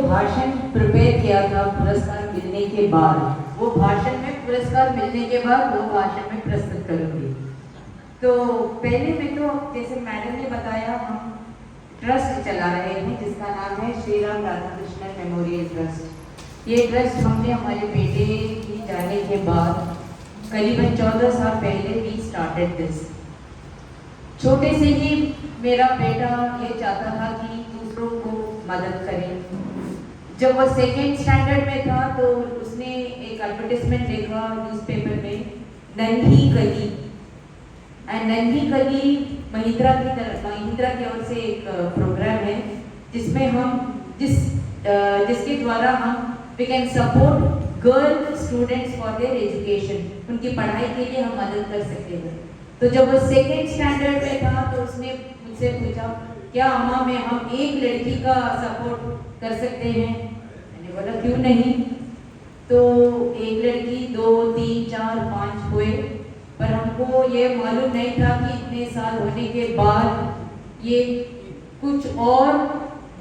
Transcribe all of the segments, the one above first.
भाषण प्रिपेयर किया था पुरस्कार मिलने के बाद, वो भाषण में पुरस्कार मिलने के बाद वो भाषण में प्रस्तुत करूंगी। तो पहले मैं तो जैसे मैडम ने बताया, हम ट्रस्ट चला रहे हैं जिसका नाम है श्री राम राधाकृष्णन मेमोरियल ट्रस्ट। ये ट्रस्ट हमने हमारे बेटे की जाने के बाद करीबन 14 साल पहले वी स्टार्टेड दिस। छोटे से ही मेरा बेटा ये चाहता था कि दूसरों को मदद करें। जब वो सेकेंड स्टैंडर्ड में था तो उसने एक एडवर्टाइजमेंट देखा न्यूज़पेपर में, नन्ही कली। एंड नन्ही कली महिंद्रा की ओर से एक प्रोग्राम है जिसमें हम जिसके द्वारा हम we can support girl students for their education, उनकी पढ़ाई के लिए हम मदद कर सकते हैं। तो जब वो सेकेंड स्टैंडर्ड में था तो उसने मुझसे पूछा, क्या अम्मा में हम एक लड़की का सपोर्ट कर सकते हैं? मैंने बोला क्यों नहीं। तो एक लड़की, 2, 3, 4, 5 हुए, पर हमको ये मालूम नहीं था कि इतने साल होने के बाद ये कुछ और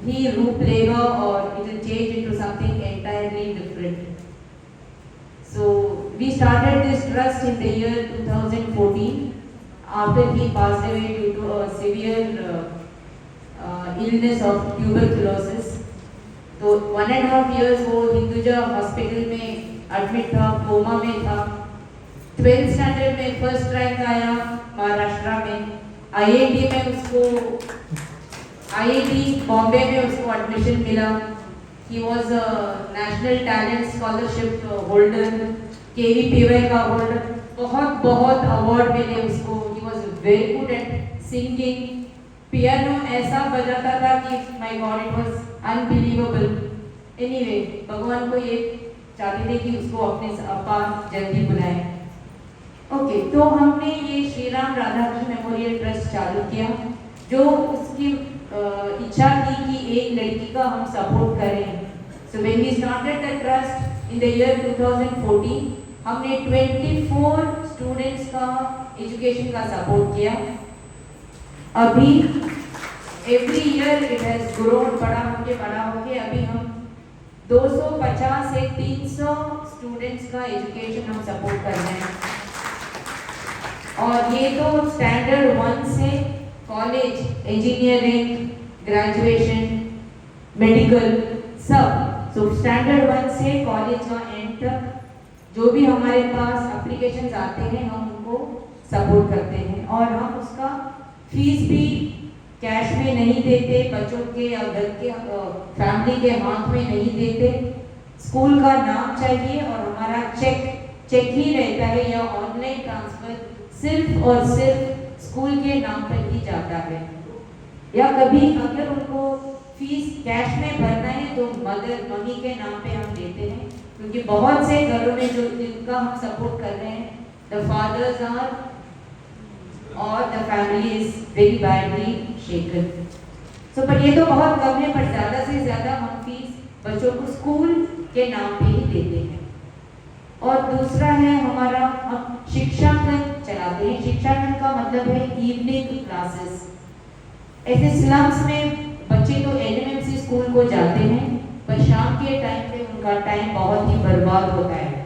ही रूप लेगा और it will change into something entirely different. So we started this trust in the year 2014 after he passed away due to a severe illness of tuberculosis. तो 1.5 years वो हिंदुजा हॉस्पिटल में एडमिट था, कोमा में था। 12th स्टैंडर्ड में first rank आया महाराष्ट्र में। IIT Bombay में उसको एडमिशन मिला। He was a National Talent Scholarship holder, KVPY का होल्डर, बहुत अवार्ड मिले उसको। He was very good at singing, piano ऐसा बजाता था कि my God, it was unbelievable. Anyway, भगवान को ये चाहते थे कि उसको अपने पास जल्दी बुलाएं। ओके, तो हमने ये श्री राम राधाकृष्ण मेमोरियल ट्रस्ट चालू किया, जो उसकी इच्छा थी कि एक लड़की का हम सपोर्ट करें। So when we started the trust in the year 2014, हमने 24 स्टूडेंट्स का एजुकेशन का सपोर्ट किया। अभी every year it has grown, बड़ा होके अभी हम 250 से 300 स्टूडेंट्स का एजुकेशन हम सपोर्ट कर रहे हैं। और ये तो स्टैंडर्ड 1 से कॉलेज, इंजीनियरिंग, ग्रेजुएशन, मेडिकल सब। तो स्टैंडर्ड 1 से कॉलेज का एंड तक जो भी हमारे पास एप्लीकेशंस आते हैं हम उनको सपोर्ट करते हैं। और हम उसका फीस भी कैश में नहीं देते, बच्चों के या घर के फैमिली के हाथ में नहीं देते। स्कूल का नाम चाहिए और हमारा चेक ही रहता है या ऑनलाइन ट्रांसफर सिर्फ और सिर्फ स्कूल के नाम पर ही जाता है। या कभी अगर उनको फीस कैश में भरना है तो मम्मी के नाम पे हम देते हैं, क्योंकि बहुत से घरों में जो जिनका हम सपोर्ट कर रहे हैं, द फादर्स आर और the family is very badly shaken. So पर ये तो बहुत कम है, पर ज़्यादा से ज़्यादा हम फीस बच्चों को स्कूल के नाम पे ही देते हैं। और दूसरा है हमारा, हम शिक्षांकन चलाते हैं। शिक्षांकन का मतलब है इवनिंग क्लासेस। ऐसे स्लम्स में बच्चे तो एलएमएमसी स्कूल को जाते हैं, पर शाम के टाइम पे उनका टाइम बहुत ही बर्बाद होता है।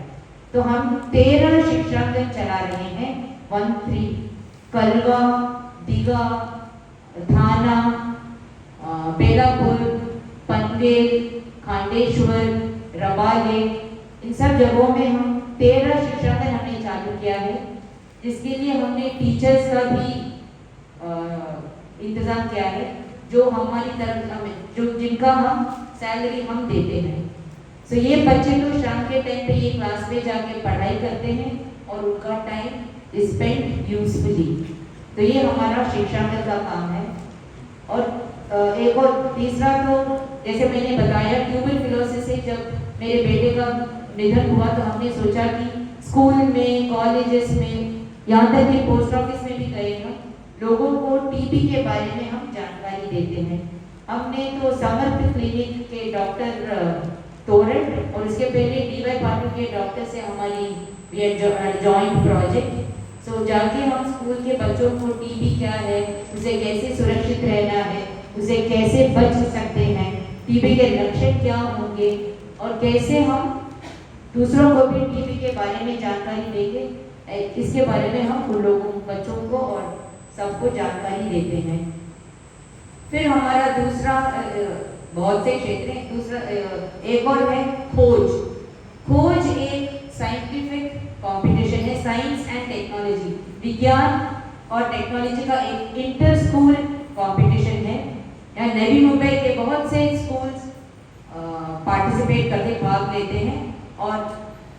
तो हम 13 शिक्षांकन चला रहे हैं। 1-3 कलवा, दीघा, थाना, बेलापुर, पनवेल, खांडेश्वर, रबाले, इन सब जगहों में हम 13 शिक्षांकन हमने चालू किया है, जिसके लिए हमने टीचर्स का भी इंतजाम किया है, जो हमारी तरफ हमें जो जिनका हम सैलरी हम देते हैं। सो ये बच्चे तो शाम के टाइम पे ये क्लास में जाके पढ़ाई करते हैं और उनका टाइम स्पेंड यूजफुली। तो ये हमारा शिक्षांकन का काम है। और एक और तीसरा, तो जैसे मैंने बताया, ट्यूबरक्लोसिस से जब मेरे बेटे का निधन हुआ तो हमने सोचा कि स्कूल में, कॉलेजेस में, यहाँ तक कि पोस्ट ऑफिस में भी गए हम लोगों को टीबी के बारे में हम जानकारी देते हैं। हमने तो समर्थ क्लिनिक के डॉक्टर तोरट और इसके पहले डीवाई पाटिल के डॉक्टर से हमारी जॉइंट प्रोजेक्ट। सो जाके हम स्कूल के बच्चों को टीबी क्या है, उसे कैसे सुरक्षित रहना है, उसे कैसे बच सकते हैं, टीबी के लक्षण क्या होंगे और कैसे हम दूसरों को भी टीबी के बारे में जानकारी देंगे, इसके बारे में हम उन लोगों बच्चों को और सबको जानकारी देते हैं। फिर हमारा दूसरा बहुत से क्षेत्र हैं, दूसरा एक और है खोज। खोज एक साइंटिफिक कंपटीशन है, साइंस एंड टेक्नोलॉजी, विज्ञान और टेक्नोलॉजी का एक इंटर स्कूल कंपटीशन है। यहाँ नवी मुंबई के बहुत से स्कूल्स पार्टिसिपेट करके भाग लेते हैं और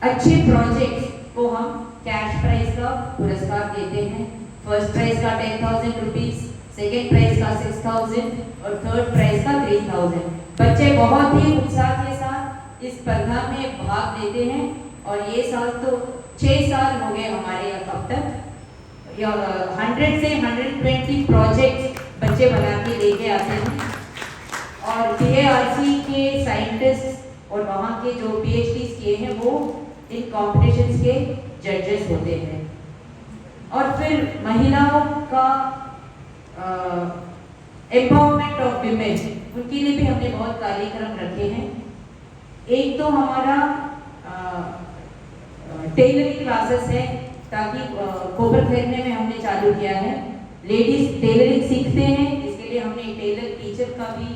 अच्छे प्रोजेक्ट्स को हम कैश प्राइज का पुरस्कार देते हैं। फर्स्ट प्राइज का 10,000 रुपीज, सेकेंड प्राइज का 6,000 और थर्ड प्राइज का 3,000। बच्चे बहुत ही उत्साह के साथ इस स्पर्धा में भाग लेते हैं और ये साल तो 6 साल हो गए हमारे अब तक। 100 से 120 प्रोजेक्ट्स बच्चे बना के लेके आते हैं और BARC के साइंटिस्ट और वहाँ के जो PhDs किए हैं वो इन कॉम्पिटिशन्स के जजेस होते हैं। और फिर महिलाओं का एम्पावरमेंट ऑफ विमेन, उनके लिए भी हमने बहुत कार्यक्रम रखे हैं। एक तो हमारा टेलरिंग क्लासेस है, ताकि कोबर खरीदने में हमने चालू किया है। लेडीज टेलरिंग सीखते हैं, इसके लिए हमने टेलर टीचर का भी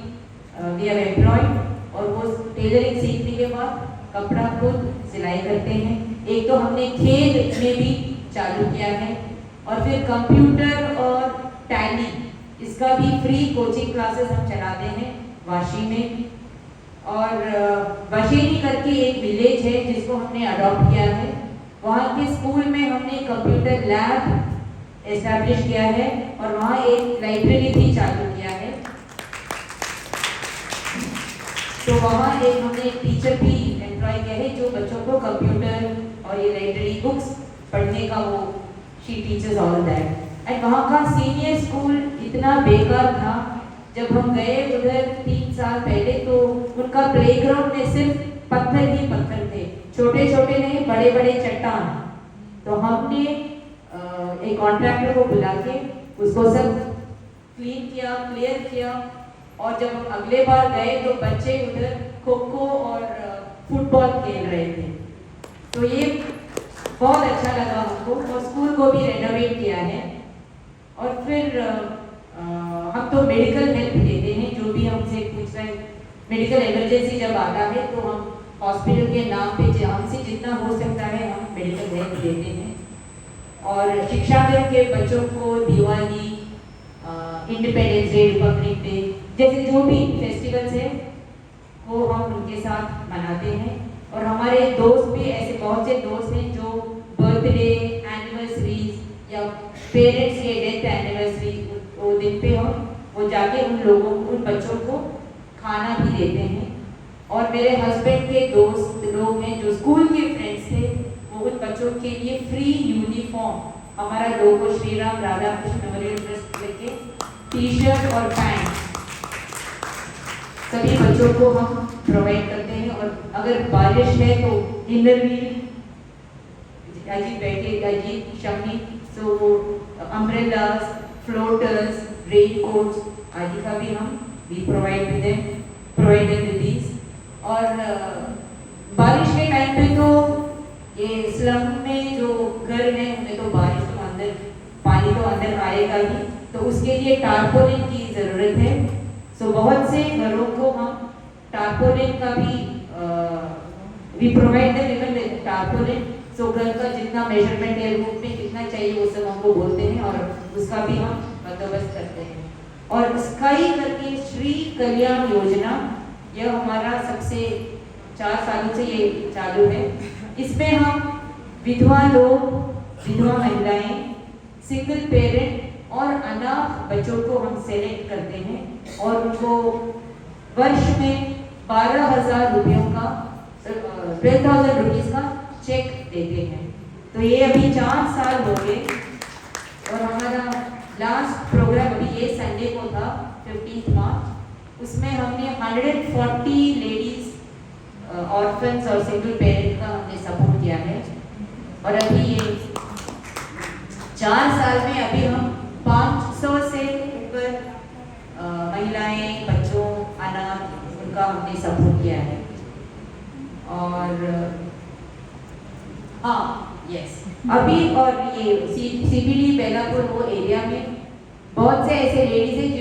वी आर एम्प्लॉयड और वो टेलरिंग सीखने के बाद कपड़ा खुद सिलाई करते हैं। एक तो हमने खेल में भी चालू किया है और फिर कंप्यूटर और टैली, इसका भी फ्री कोचिंग क्लासेस हम चलाते हैं वाशी में। और बशेनी करके एक विलेज है जिसको हमने अडॉप्ट किया है, वहाँ के स्कूल में हमने कंप्यूटर लैब एस्टैब्लिश किया है और वहाँ एक लाइब्रेरी भी चालू किया है। तो वहाँ एक हमने एक टीचर भी एम्प्लॉय किया है जो बच्चों को कंप्यूटर और ये लाइब्रेरी बुक्स पढ़ने का वो she teachers all that. And वहाँ का सीनियर स्कूल इतना बेकार था, जब हम गए उधर 3 साल पहले तो उनका प्लेग्राउंड में सिर्फ पत्थर ही पत्थर थे, छोटे छोटे नहीं बड़े बड़े चट्टान। तो हमने एक कॉन्ट्रैक्टर को बुला के उसको सब क्लीन किया, क्लियर किया और जब हम अगले बार गए तो बच्चे उधर खो खो और फुटबॉल खेल रहे थे। तो ये बहुत अच्छा लगा हमको और स्कूल को भी रेनोवेट किया है। और फिर हम तो मेडिकल हेल्प देते हैं, जो भी हमसे पूछ रहे मेडिकल इमरजेंसी जब आता है तो हम हॉस्पिटल के नाम पे हमसे जितना हो सकता है हम मेडिकल हेल्प देते हैं। और शिक्षा दिन के बच्चों को Diwali, independence day, Republic day जैसे जो भी फेस्टिवल्स है वो हम उनके साथ मनाते हैं। और हमारे दोस्त भी ऐसे बहुत से दोस्त हैं जो बर्थडे, एनिवर्सरीज या पेरेंट्स के डेथ एनिवर्सरी वो दिन पे हम वो जाके उन लोगों उन बच्चों को खाना भी देते हैं। और मेरे हस्बैंड के दोस्त लोग हैं जो स्कूल के फ्रेंड्स थे, वो उन बच्चों के लिए फ्री यूनिफॉर्म, हमारा लोगो श्री राम राधा कृष्ण मेमोरियल ट्रस्ट लेके टी-शर्ट और पैंट सभी बच्चों को हम प्रोवाइड करते हैं। और अगर बारिश है तो इनर व्हील, अजीत बैठे, अजीत शमी, सो अम्ब्रेलास, फ्लोटर्स, रेन कोट्स आदि का भी हम प्रोवाइड विद दीज। और बारिश के टाइम पे तो ये स्लम में जो घर है उनमें तो बारिश तो अंदर पानी तो अंदर आएगा ही, तो उसके लिए टारपोलिन की ज़रूरत है। सो बहुत से घरों को हम टारपोलिन का भी प्रोवाइड इवन टारपोलिन। सो घर का जितना मेजरमेंट है रूम में कितना चाहिए वो सब हमको बोलते हैं और उसका भी हम बंदोबस्त करते हैं। और स्काई करके श्री कल्याण योजना, यह हमारा सबसे 4 सालों से ये चालू है। इसमें हम विधवा लोग, विधवा महिलाएं, सिंगल पेरेंट और अनाथ बच्चों को हम सेलेक्ट करते हैं और उनको वर्ष में 12,000 रुपयों का 12,000 रुपीज़ का चेक देते हैं। तो ये अभी 4 साल हो गए और हमारा लास्ट प्रोग्राम अभी ये संडे को था 15 मार्च, उसमें हमने 140 लेडीज ऑर्फन्स और सिंगल पेरेंट का हमने सपोर्ट किया है। और अभी ये 4 साल में अभी हम 500 से ऊपर महिलाएं, बच्चों, अनाथ उनका हमने सपोर्ट किया है। और हाँ यस, अभी और ये CBD बेलापुर वो एरिया में बहुत से ऐसे लेडीज हैं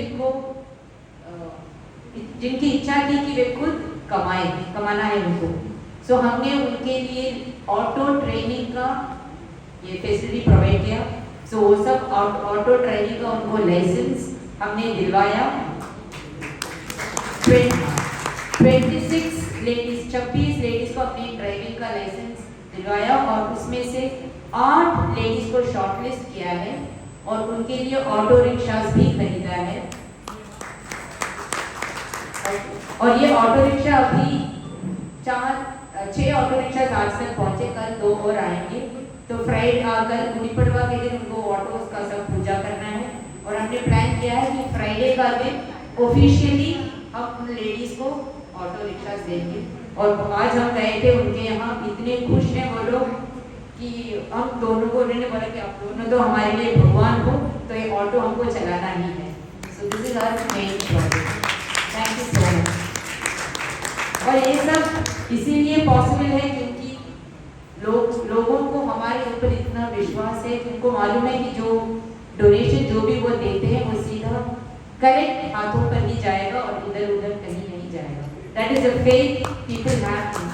जिनकी इच्छा थी कि वे खुद कमाना है उनको। सो हमने उनके लिए ऑटो ट्रेनिंग का ये फैसिलिटी प्रोवाइड किया। सो वो सब ऑटो ट्रेनिंग का उनको लाइसेंस हमने दिलवाया। 26 लेडीज को अपनी ड्राइविंग का लाइसेंस दिलवाया और उसमें से 8 लेडीज को शॉर्टलिस्ट किया है और उनके लिए ऑटो रिक्शास भी खरीदा है। और ये ऑटो रिक्शा अभी 6 ऑटो रिक्शा आज तक पहुंचे, कल 2 और आएंगे। तो कल गुड़ी पड़वा के दिन उनको ऑटो का सब पूजा करना है और हमने प्लान किया है कि फ्राइडे का दिन ऑफिशियली हम उन लेडीज को ऑटो रिक्शा देंगे। और आज हम गए थे उनके यहाँ, इतने खुश हैं वो लोग कि हम दोनों को, उन्होंने बोला कि आप दोनों तो हमारे लिए भगवान हो, तो ये ऑटो हमको चलाना ही है। So this is our main project. Thank you so much. और ये सब इसीलिए पॉसिबल है क्योंकि लोगों को हमारे ऊपर इतना विश्वास है, उनको मालूम है कि जो डोनेशन जो भी वो देते हैं वो सीधा करेक्ट हाथों पर ही जाएगा और इधर उधर कहीं नहीं जाएगा। That is a faith people have in